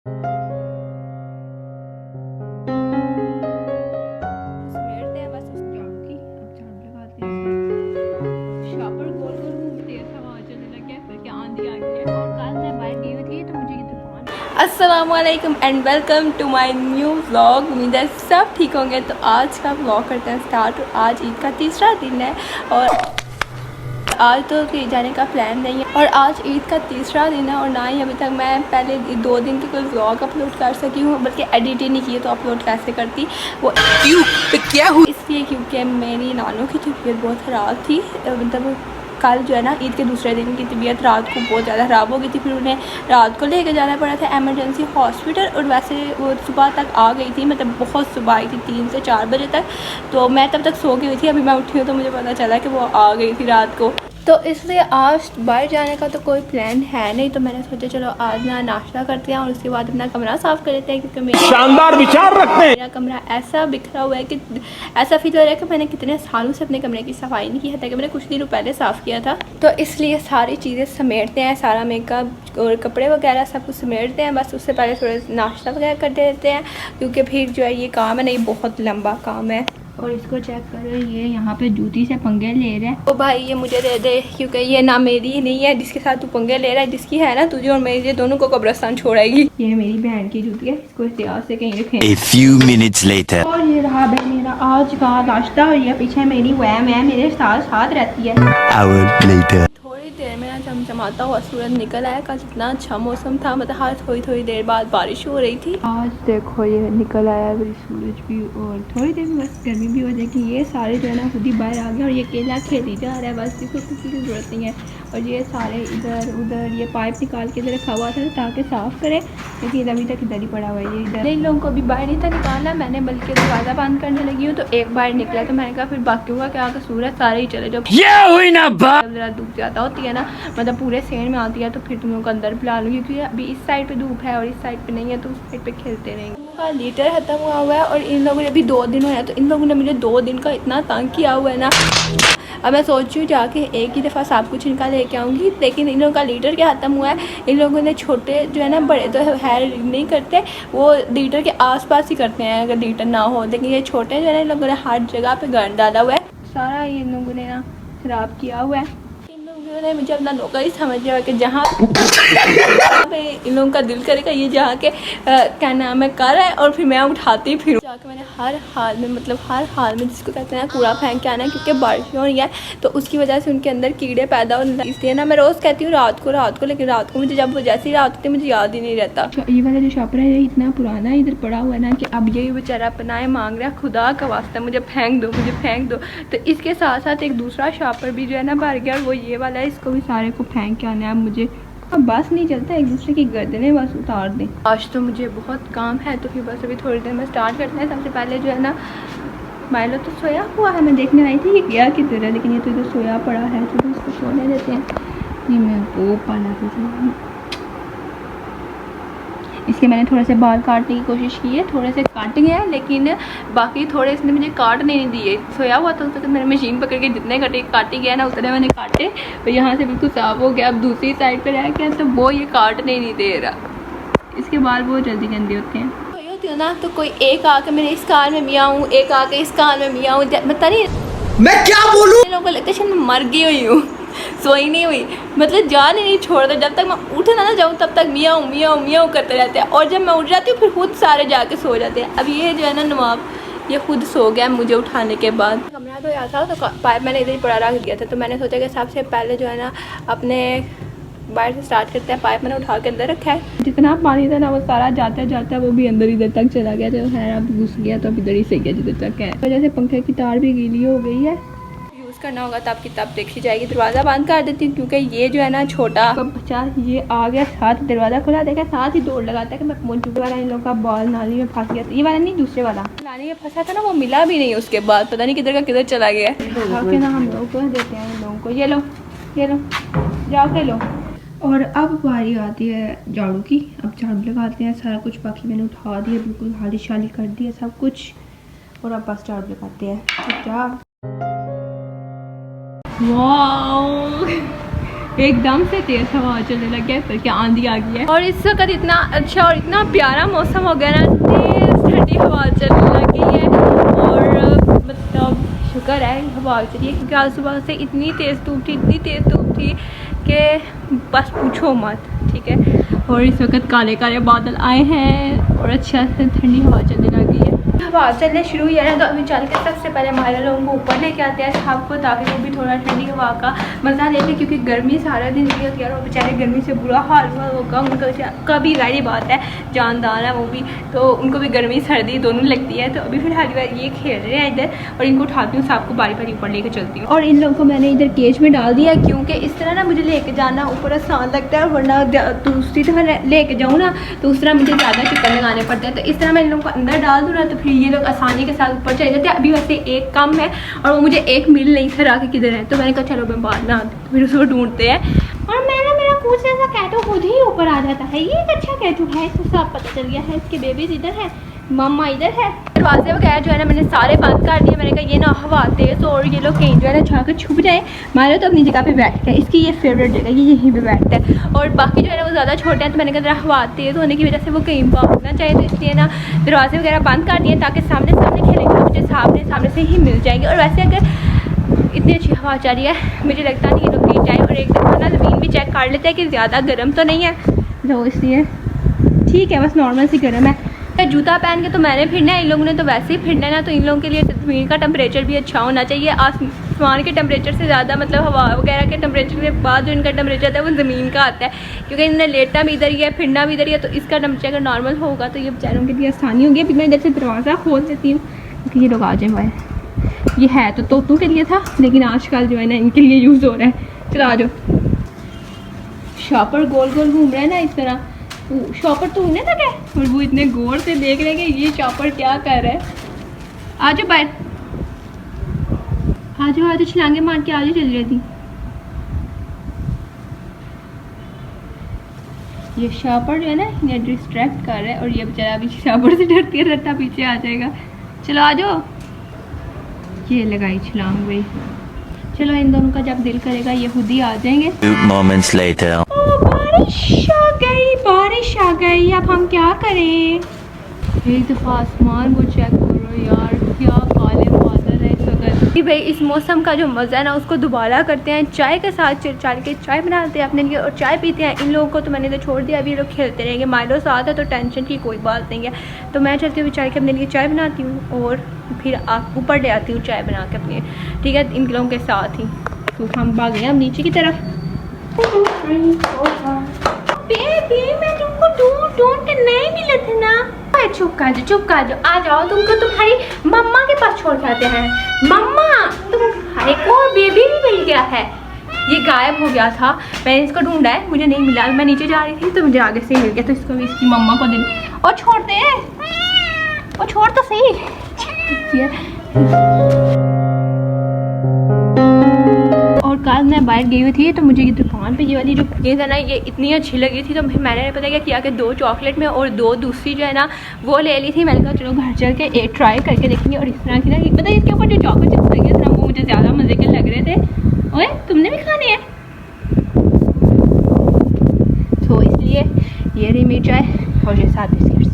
अस्सलामुअलैकुम and welcome to my new vlog. उम्मीद है सब ठीक होंगे। तो आज का व्लॉग करते हैं स्टार्ट। आज ईद का तीसरा दिन है और आज तो कहीं जाने का प्लान नहीं है और आज ईद का तीसरा दिन है और ना ही अभी तक मैं पहले 2 दिन की कोई व्लॉग अपलोड कर सकी हूँ, बल्कि एडिट ही नहीं की। तो अपलोड कैसे करती वो क्यों क्या हुआ, इसलिए क्योंकि मेरी नानू की तबीयत बहुत ख़राब थी। मतलब कल जो है ना ईद के दूसरे दिन की तबीयत रात को बहुत ज़्यादा ख़राब हो गई थी। फिर उन्हें रात को लेकर जाना पड़ा था एमरजेंसी हॉस्पिटल और वैसे वो सुबह तक आ गई थी, मतलब बहुत सुबह आई थी 3 से 4 बजे तक। तो मैं तब तक सो गई थी। अभी मैं उठी हूँ तो मुझे पता चला कि वो आ गई थी रात को। तो इसलिए आज बाहर जाने का तो कोई प्लान है नहीं। तो मैंने सोचा चलो आज ना नाश्ता करते हैं और उसके बाद अपना कमरा साफ़ कर लेते हैं, क्योंकि मेरा शानदार विचार रखते हैं। मेरा कमरा ऐसा बिखरा हुआ है कि ऐसा फील हो रहा है कि मैंने कितने सालों से अपने कमरे की सफाई नहीं की है, कि मैंने कुछ दिनों पहले साफ़ किया था। तो इसलिए सारी चीज़ें समेटते हैं, सारा मेकअप और कपड़े वगैरह सब कुछ समेटते हैं। बस उससे पहले थोड़ा नाश्ता वगैरह कर देते हैं, क्योंकि फिर जो है ये काम है ना, ये बहुत लंबा काम है। और इसको चेक करो, ये यहाँ पे जूती से पंगे ले रहे हैं। ओ भाई ये मुझे दे दे, क्योंकि ये ना मेरी नहीं है जिसके साथ तू पंगे ले रहा है। जिसकी है ना तुझे और मेरी, ये दोनों को कब्रिस्तान छोड़ेगी। ये मेरी बहन की जूती है, इसको इतिहास से कहीं रखें। A few minutes later. और ये रहा भाई मेरा आज का नाश्ता और ये पीछे मेरी वैम है, मेरे साथ साथ रहती है। Hour later. थोड़ी देर में ना चमचमाता हुआ सूरज निकल आया। कल इतना अच्छा मौसम था, मतलब हर थोड़ी देर बाद बारिश हो रही थी। आज देखो ये निकल आया सूरज भी, और थोड़ी देर में बस गर्मी भी हो जाएगी। ये सारे जो है ना खुद ही बाहर आ गए और ये केला खेली जा रहा है, बस इसको किसी की ज़रूरत नहीं है। और ये सारे इधर उधर ये पाइप निकाल के इधर रखा हुआ था ताकि साफ़ करें, लेकिन अभी तक इधर ही पड़ा हुआ है। ये इधर इन लोगों को भी बाहर नहीं था निकालना मैंने, बल्कि दरवाज़ा बंद करने लगी हूँ तो एक बार निकला। तो मैंने कहा फिर बाकी हुआ क्या, सूरज सारे ही चले जाओ। ज़रा धूप ज़्यादा होती है ना, मतलब पूरे सेंड में आती है, तो फिर तुम लोग को अंदर बुला लूँगी, क्योंकि अभी इस साइड पे धूप है और इस साइड पे नहीं है, तो उस साइड पे खेलते रहेंगे। उनका लीटर ख़त्म हुआ है और इन लोगों ने अभी 2 दिन हुए हैं, तो इन लोगों ने मुझे 2 दिन का इतना तंग किया हुआ है ना। अब मैं सोच रही हूँ जाके एक ही दफ़ा सब कुछ इनका लेके आऊँगी, लेकिन इन लोगों का लीटर क्या ख़त्म हुआ है। इन लोगों ने छोटे जो है ना, बड़े तो है नहीं करते, वो लीटर के आसपास ही करते हैं अगर लीटर ना हो, लेकिन ये छोटे जो है ना, इन लोगों ने हर जगह पे गंद डाला हुआ है। सारा ये इन लोगों ने ना ख़राब किया हुआ है। इन लोगों ने मुझे अपना नौकर ही समझ लिया कि जहाँ पे इन लोगों का दिल करेगा ये जहाँ के क्या नाम है कर है, और फिर मैं उठाती फिर जाके मैंने हर हाल में, मतलब हर हाल में जिसको कहते हैं कूड़ा फेंक के आना है, क्योंकि बारिश हो रही है तो उसकी वजह से उनके अंदर कीड़े पैदा होने, इसलिए ना मैं रोज़ कहती हूँ रात को, लेकिन रात को मुझे जब जैसे ही रात होती है मुझे याद ही नहीं रहता। ये वाला जो शॉपर है ये इतना पुराना है, इधर पड़ा हुआ है ना, कि अब यही बेचारा पनाहे मांग रहा है, खुदा का वास्ता मुझे फेंक दो। तो इसके साथ साथ एक दूसरा शॉपर भी जो है ना भर गया, और वो ये वाला है, इसको भी सारे को फेंक के आना है। अब मुझे अब बस नहीं चलता, एक दूसरे की गर्दनें बस उतार दें। आज तो मुझे बहुत काम है, तो फिर बस अभी थोड़ी देर में स्टार्ट करते हैं। सबसे पहले जो है ना, माइलो तो सोया हुआ है, मैं देखने आई थी ये गया किधर है, लेकिन ये तो इधर सोया पड़ा है, तो इसको सोने देते हैं। ये मैं वो पाला इसके मैंने थोड़े से बाल काटने की कोशिश की है, थोड़े से काटे हैं, लेकिन बाकी थोड़े इसने मुझे काटने नहीं दिए। सोया हुआ था तो मैंने मशीन पकड़ के जितने काटी गया ना उतने मैंने काटे, और यहाँ से बिल्कुल साफ हो गया। अब दूसरी साइड पे रह गया तो वो ये काटने नहीं दे रहा। इसके बाल बहुत जल्दी गंदे होते हैं। होती हो ना, तो कोई एक आके मेरे इस कान में मियाऊँ, एक आके इस कान में मियाऊँ, बता नहीं मैं क्या बोलूँ। लोगों को लगता है मर गई हुई हूँ, सोई नहीं हुई, मतलब जान ही नहीं छोड़ता। जब तक मैं उठना ना जाऊँ तब तक मियाऊँ मियाऊँ मियाऊँ करते रहते हैं, और जब मैं उठ जाती हूँ फिर खुद सारे जाके सो जाते हैं। अब ये जो है ना नवाब, ये खुद सो गया मुझे उठाने के बाद। कमरा धोया था तो पाइप मैंने इधर ही पड़ा रख दिया था, तो मैंने सोचा कि सबसे पहले जो है ना अपने बाहर से स्टार्ट करते हैं। पाइप मैंने उठा के अंदर रखा है, जितना पानी था ना वो सारा जाता है वो भी अंदर इधर तक चला गया, जो है अब घुस गया, तो अब इधर ही सही गया जिधर तक है। वजह से पंखे की तार भी गीली हो गई है, करना होगा तब किताब देखी जाएगी। दरवाज़ा बंद कर देती हूँ, क्योंकि ये जो है ना छोटा बच्चा ये आ गया, साथ दरवाज़ा खुला देखा, साथ ही दौड़ लगाता है कि मैं पहुँच चुका। वाला इन लोगों का बॉल नाली में फंस गया, ये वाला नहीं दूसरे वाला नाली में फंसा था ना, वो मिला भी नहीं, उसके बाद पता नहीं किधर का किधर चला गया। ना हम लोग को देते हैं इन लोगों को, ये लो जाओ के लो। और अब बारी आती है झाड़ू की। अब झाड़ू लगाते हैं, सारा कुछ बाकी मैंने उठा दिया, बिल्कुल हाली शाली कर दिया सब कुछ, और अब बस झाड़ू लगाते हैं। क्या वाओ, एकदम से तेज हवा चलने लग गया, फिर क्या आंधी आ गई है। और इस वक्त इतना अच्छा और इतना प्यारा मौसम हो गया ना, तेज ठंडी हवा चलने लग गई है। और मतलब शुक्र है हवा चली है, क्योंकि आज सुबह से इतनी तेज़ धूप थी कि बस पूछो मत। ठीक है, और इस वक्त काले काले बादल आए हैं और अच्छा से ठंडी हवा चलने लग गई है। हवा चलने शुरू हुई है ना, तो अभी चल के सबसे पहले हमारे लोगों को ऊपर लेके आते हैं साहब को, ताकि वो भी थोड़ा ठंडी हवा का मज़ा लेते, क्योंकि गर्मी सारा दिन रही होती है और बेचारे गर्मी से बुरा हाल हुआ होगा उनका भी। जाहिर बात है, जानदार है वो भी, तो उनको भी गर्मी सर्दी दोनों लगती है। तो अभी फिलहाल ये खेल रहे हैं इधर, और इनको उठाती हूँ, साहब को बारी बारी ऊपर लेके चलती हूँ। और इन लोगों को मैंने इधर केज में डाल दिया, क्योंकि इस तरह ना मुझे लेके जाना ऊपर आसान लगता है, वरना दूसरी तरह लेके जाऊँ ना तो उस तरह मुझे ज़्यादा चक्कर लगाने पड़ते हैं। तो इस तरह मैं इन लोगों को अंदर डाल दूँ ना, तो फिर ये लोग आसानी के साथ ऊपर चले जाते हैं। अभी वैसे एक कम है और वो मुझे एक मिल नहीं था कि किधर है, तो मैंने कहा चलो मैं बाद में आती हूँ, फिर उसको ढूंढते हैं। और मेरा कुछ ऐसा कैटू खुद ही ऊपर आ जाता है। ये एक अच्छा कैटू है, इसको सब पता चल गया है। इसके बेबीज इधर है, मम्मा इधर है। दरवाजे वगैरह जो है ना मैंने सारे बंद कर दिए। मैंने कहा ये ना हवा तेज और ये लोग कहीं जो है ना जाकर छुप जाए। मारो तो अपनी जगह पे बैठता है, इसकी ये फेवरेट जगह, ये यहीं पे बैठता है। और बाकी जो है ना वो ज़्यादा छोटे हैं, तो मैंने कहा हवा तेज़ होने की वजह से वो कहीं भागना चाहिए, तो इसलिए ना दरवाजे वगैरह बंद कर दिए, ताकि सामने खेलेंगे तो मुझे सामने से ही मिल जाएंगे। और वैसे अगर इतनी अच्छी हवा चल रही है, मुझे लगता नहीं ये लोग कहीं जाए। और एक दफ़ा ना ज़मीन भी चेक कर लेते हैं कि ज़्यादा गर्म तो नहीं है, तो इसलिए ठीक है, बस नॉर्मल सी गर्म है। जूता पहन के तो मैंने फिरना है, इन लोगों ने तो वैसे ही फिरना है ना, तो इन लोगों के लिए ज़मीन का टेम्परेचर भी अच्छा होना चाहिए। आसमान के टेम्परेचर से ज़्यादा, मतलब हवा वगैरह के टेम्परेचर के बाद जो इनका टेम्परेचर आता है वो ज़मीन का आता है, क्योंकि इन्हें लेटना भी इधर ही है, फिरना भी इधर ही है। तो इसका टेम्परेचर अगर नॉर्मल होगा तो ये बेचारों के लिए आसानी होगी। अभी मैं इधर से दरवाज़ा खोल देती हूँ, क्योंकि ये लोग आ जाए बाहर। ये है तो तोतों के लिए था, लेकिन आजकल जो है ना इनके लिए यूज़ हो रहा है। चलो आ जाओ। शॉपर गोल गोल घूम रहा है ना इस तरह। शॉपर तो उन्हें था क्या, और वो इतने गौर से देख रहे हैं कि ये शॉपर क्या कर रहा है। आ जाओ बाहर, आ जाओ छलांगे मार के आ जाओ चल रही थी। ये शॉपर जो है ना इन्हें डिस्ट्रैक्ट कर रहा है, और ये बेचारा अभी शॉपर से डरता पीछे आ जाएगा। चलो आ जाओ। ये लगाई छलांग भाई। चलो इन दोनों का जब दिल करेगा ये खुद ही आ जाएंगे। 2 moments later. बारिश आ गई, अब हम क्या करें। एक दफ़ा आसमान को चेक करो यार, क्या काले बादल है इस वक्त। भाई इस मौसम का जो मज़ा है ना उसको दोबारा करते हैं, चाय के साथ चल के चाय बनाते हैं अपने लिए और चाय पीते हैं। इन लोगों को तो मैंने तो छोड़ दिया, अभी ये लोग खेलते रहेंगे। माइलो साथ है तो टेंशन की कोई बात नहीं है। तो मैं चलती हूँ चाय के अपने लिए चाय बनाती हूँ और फिर आप ऊपर ले आती हूँ चाय बना के अपने, ठीक है, इन लोगों के साथ ही। तो हम भाग गए हम नीचे की तरफ। बेबी मैं तुमको ढूंढ के नहीं मिले थे ना। चुप कर जाओ, आ जाओ। तुमको तुम्हारी मम्मा के पास छोड़ के आते हैं। मम्मा तुम्हारे को बेबी भी मिल गया है, ये गायब हो गया था। मैंने इसको ढूंढा है, मुझे नहीं मिला। मैं नीचे जा रही थी तो मुझे आगे से मिल गया, तो इसको भी इसकी मम्मा को दे। और छोड़ दे, और छोड़ तो सही। और कल मैं बाहर गई हुई थी तो मुझे ये दुकान पे ये वाली जो कुकीज़ है ना ये इतनी अच्छी लगी थी, तो फिर मैंने पता क्या किया कि 2 चॉकलेट में और 2 दूसरी जो है ना वो ले ली थी। मैंने कहा चलो घर चल के एक ट्राई करके देखेंगे। और इस तरह की ना पता है इसके ऊपर जो चॉकलेट चिप्स लगे थे ना वो मुझे ज़्यादा मज़े के लग रहे थे। ओए तुमने भी खाने हैं, तो इसलिए ये रही मेरी चाय और ये साथ बिस्किट।